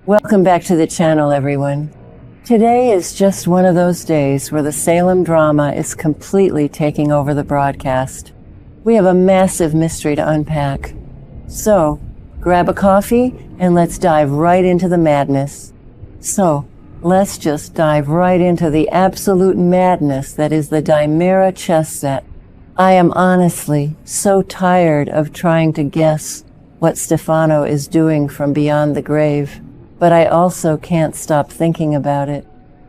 Welcome back to the channel, everyone. Today is just one of those days where the Salem drama is completely taking over the broadcast. We have a massive mystery to unpack. So, grab a coffee and let's dive right into the madness. So, let's just dive right into the absolute madness that is the DiMera chess set. I am honestly so tired of trying to guess what Stefano is doing from beyond the grave, but I also can't stop thinking about it.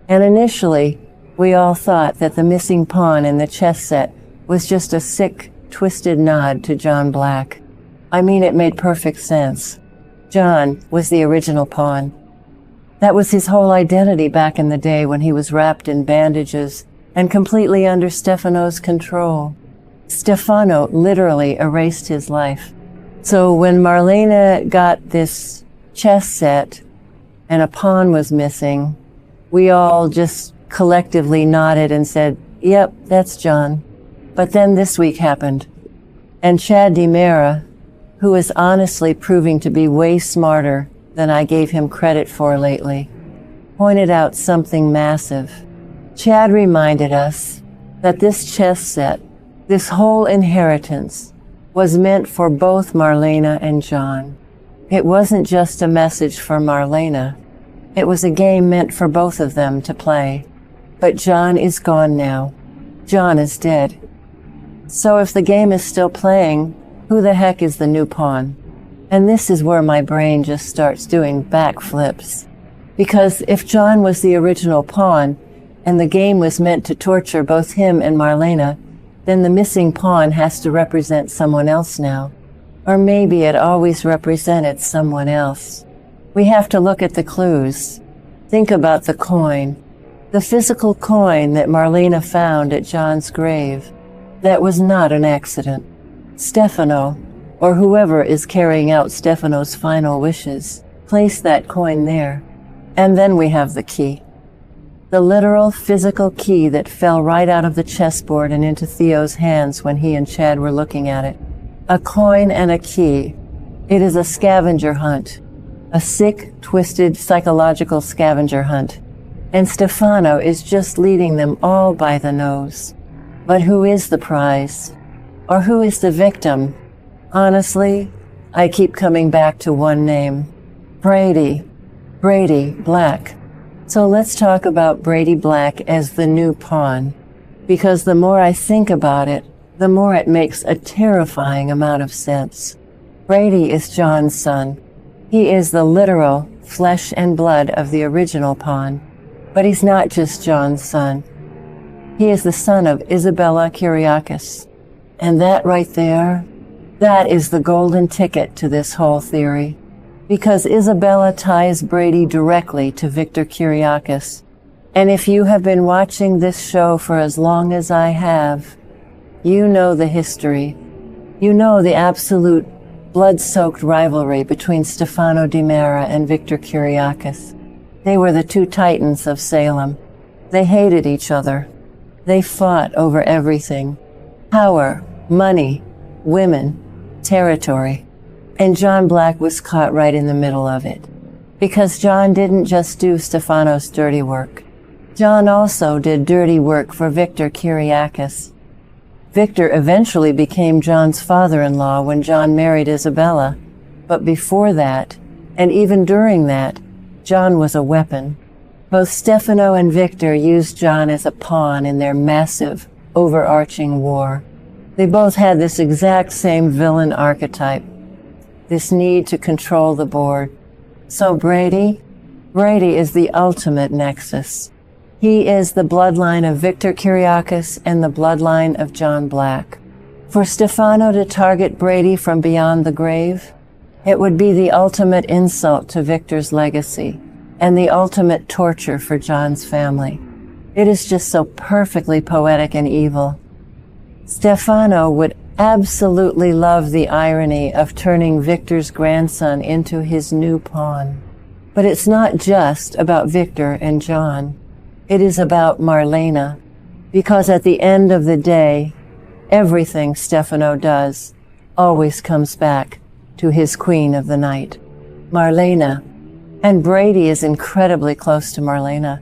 And initially, we all thought that the missing pawn in the chess set was just a sick, twisted nod to John Black. I mean, it made perfect sense. John was the original pawn. That was his whole identity back in the day when he was wrapped in bandages and completely under Stefano's control. Stefano literally erased his life. So when Marlena got this chess set and a pawn was missing, we all just collectively nodded and said, yep, that's John. But then this week happened. And Chad DiMera, who is honestly proving to be way smarter than I gave him credit for lately, pointed out something massive. Chad reminded us that this chess set, this whole inheritance, was meant for both Marlena and John. It wasn't just a message for Marlena. It was a game meant for both of them to play. But John is gone now. John is dead. So if the game is still playing, who the heck is the new pawn? And this is where my brain just starts doing backflips. Because if John was the original pawn, and the game was meant to torture both him and Marlena, then the missing pawn has to represent someone else now. Or maybe it always represented someone else. We have to look at the clues. Think about the coin. The physical coin that Marlena found at John's grave. That was not an accident. Stefano, or whoever is carrying out Stefano's final wishes, placed that coin there. And then we have the key. The literal physical key that fell right out of the chessboard and into Theo's hands when he and Chad were looking at it. A coin and a key. It is a scavenger hunt. A sick, twisted, psychological scavenger hunt. And Stefano is just leading them all by the nose. But who is the prize? Or who is the victim? Honestly, I keep coming back to one name. Brady Black. So let's talk about Brady Black as the new pawn. Because the more I think about it, the more it makes a terrifying amount of sense. Brady is John's son. He is the literal flesh and blood of the original pawn. But he's not just John's son. He is the son of Isabella Kiriakis. And that right there, that is the golden ticket to this whole theory. Because Isabella ties Brady directly to Victor Kiriakis. And if you have been watching this show for as long as I have, you know the history. You know the absolute blood-soaked rivalry between Stefano DiMera and Victor Kiriakis. They were the two titans of Salem. They hated each other. They fought over everything. Power, money, women, territory. And John Black was caught right in the middle of it. Because John didn't just do Stefano's dirty work. John also did dirty work for Victor Kiriakis. Victor eventually became John's father-in-law when John married Isabella. But before that, and even during that, John was a weapon. Both Stefano and Victor used John as a pawn in their massive, overarching war. They both had this exact same villain archetype. This need to control the board. So Brady is the ultimate nexus. He is the bloodline of Victor Kiriakis and the bloodline of John Black. For Stefano to target Brady from beyond the grave, it would be the ultimate insult to Victor's legacy and the ultimate torture for John's family. It is just so perfectly poetic and evil. Stefano would absolutely love the irony of turning Victor's grandson into his new pawn. But it's not just about Victor and John. It is about Marlena. Because at the end of the day, everything Stefano does always comes back to his queen of the night, Marlena. And Brady is incredibly close to Marlena.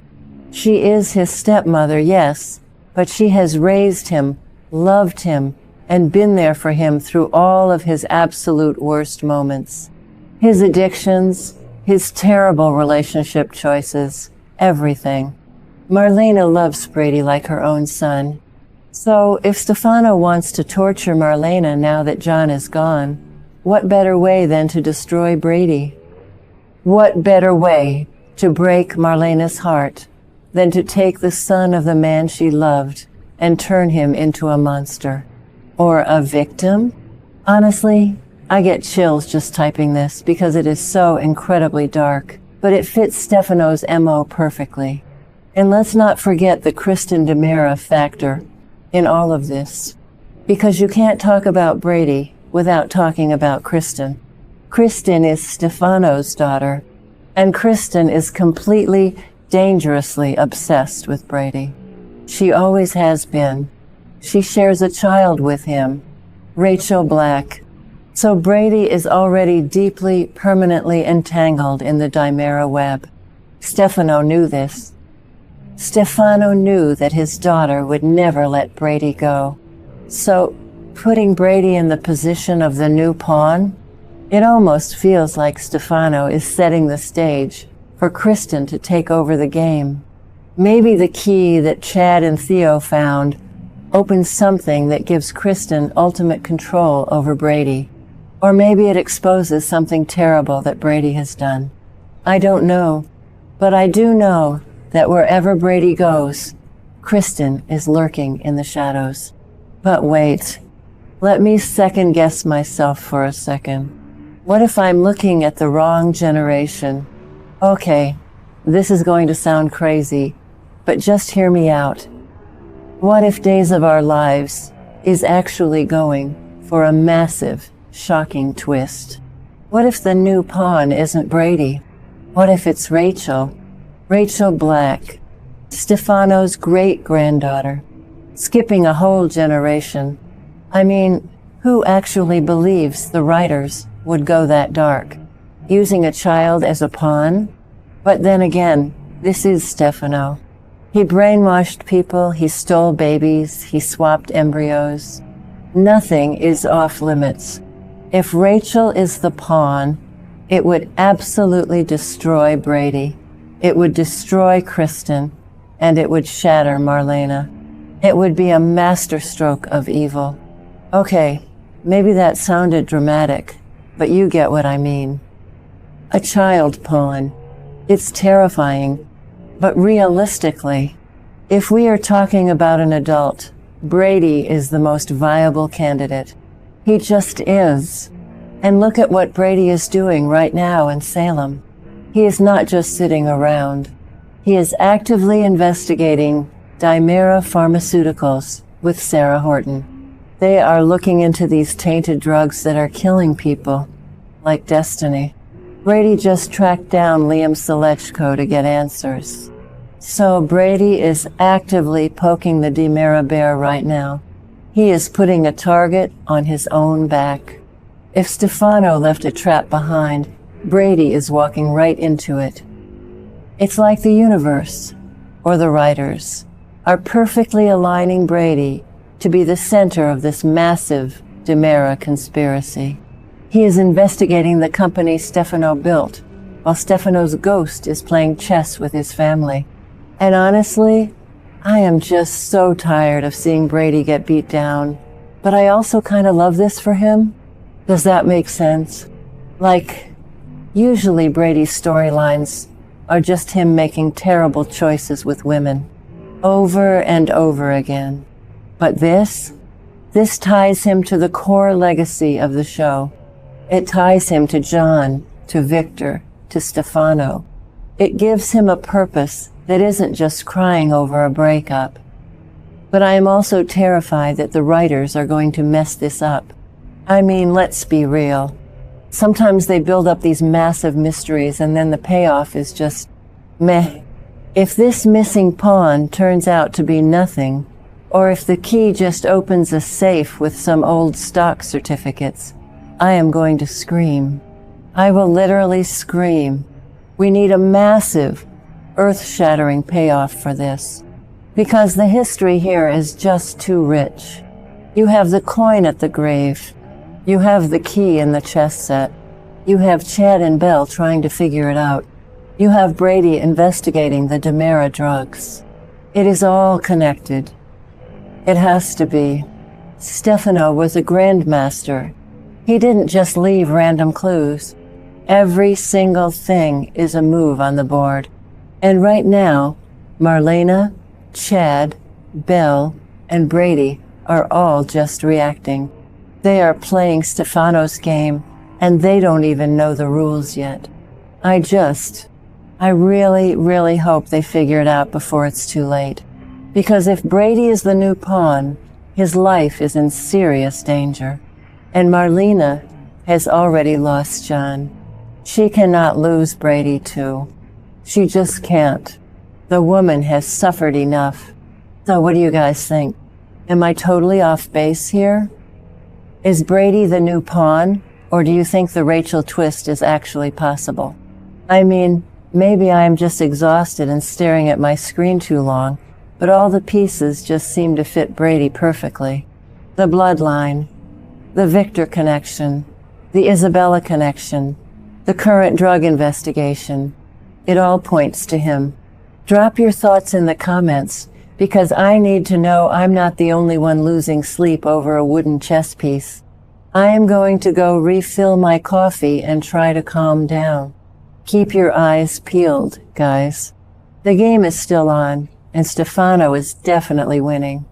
She is his stepmother, yes, but she has raised him, loved him, and been there for him through all of his absolute worst moments. His addictions, his terrible relationship choices, everything. Marlena loves Brady like her own son. So if Stefano wants to torture Marlena now that John is gone, what better way than to destroy Brady? What better way to break Marlena's heart than to take the son of the man she loved and turn him into a monster? Or a victim? Honestly, I get chills just typing this because it is so incredibly dark, but it fits Stefano's MO perfectly. And let's not forget the Kristen DiMera factor in all of this, because you can't talk about Brady without talking about Kristen. Kristen is Stefano's daughter, and Kristen is completely, dangerously obsessed with Brady. She always has been. She shares a child with him, Rachel Black. So Brady is already deeply, permanently entangled in the DiMera web. Stefano knew this. Stefano knew that his daughter would never let Brady go. So, putting Brady in the position of the new pawn, it almost feels like Stefano is setting the stage for Kristen to take over the game. Maybe the key that Chad and Theo found opens something that gives Kristen ultimate control over Brady. Or maybe it exposes something terrible that Brady has done. I don't know, but I do know that wherever Brady goes, Kristen is lurking in the shadows. But wait, let me second guess myself for a second. What if I'm looking at the wrong generation? Okay, this is going to sound crazy, but just hear me out. What if Days of Our Lives is actually going for a massive, shocking twist? What if the new pawn isn't Brady? What if it's Rachel? Rachel Black, Stefano's great-granddaughter, skipping a whole generation. I mean, who actually believes the writers would go that dark, using a child as a pawn? But then again, this is Stefano. He brainwashed people, he stole babies, he swapped embryos. Nothing is off limits. If Rachel is the pawn, it would absolutely destroy Brady. It would destroy Kristen, and it would shatter Marlena. It would be a masterstroke of evil. Okay, maybe that sounded dramatic, but you get what I mean. A child pawn. It's terrifying, but realistically, if we are talking about an adult, Brady is the most viable candidate. He just is. And look at what Brady is doing right now in Salem. He is not just sitting around. He is actively investigating DiMera Pharmaceuticals with Sarah Horton. They are looking into these tainted drugs that are killing people, like Destiny. Brady just tracked down Liam Selechko to get answers. So Brady is actively poking the DiMera bear right now. He is putting a target on his own back. If Stefano left a trap behind, Brady is walking right into it. It's like the universe, or the writers, are perfectly aligning Brady to be the center of this massive DiMera conspiracy. He is investigating the company Stefano built, while Stefano's ghost is playing chess with his family. And honestly, I am just so tired of seeing Brady get beat down. But I also kind of love this for him. Does that make sense? Like, usually Brady's storylines are just him making terrible choices with women, over and over again. But this ties him to the core legacy of the show. It ties him to John, to Victor, to Stefano. It gives him a purpose that isn't just crying over a breakup. But I am also terrified that the writers are going to mess this up. I mean, let's be real. Sometimes they build up these massive mysteries and then the payoff is just meh. If this missing pawn turns out to be nothing, or if the key just opens a safe with some old stock certificates, I am going to scream. I will literally scream. We need a massive, earth-shattering payoff for this, because the history here is just too rich. You have the coin at the grave. You have the key in the chess set. You have Chad and Belle trying to figure it out. You have Brady investigating the DiMera drugs. It is all connected. It has to be. Stefano was a grandmaster. He didn't just leave random clues. Every single thing is a move on the board. And right now, Marlena, Chad, Belle, and Brady are all just reacting. They are playing Stefano's game, and they don't even know the rules yet. I really, really hope they figure it out before it's too late. Because if Brady is the new pawn, his life is in serious danger. And Marlena has already lost John. She cannot lose Brady too. She just can't. The woman has suffered enough. So what do you guys think? Am I totally off base here? Is Brady the new pawn, or do you think the Rachel twist is actually possible? I mean, maybe I am just exhausted and staring at my screen too long, but all the pieces just seem to fit Brady perfectly. The bloodline, the Victor connection, the Isabella connection, the current drug investigation. It all points to him. Drop your thoughts in the comments, because I need to know I'm not the only one losing sleep over a wooden chess piece. I am going to go refill my coffee and try to calm down. Keep your eyes peeled, guys. The game is still on, and Stefano is definitely winning.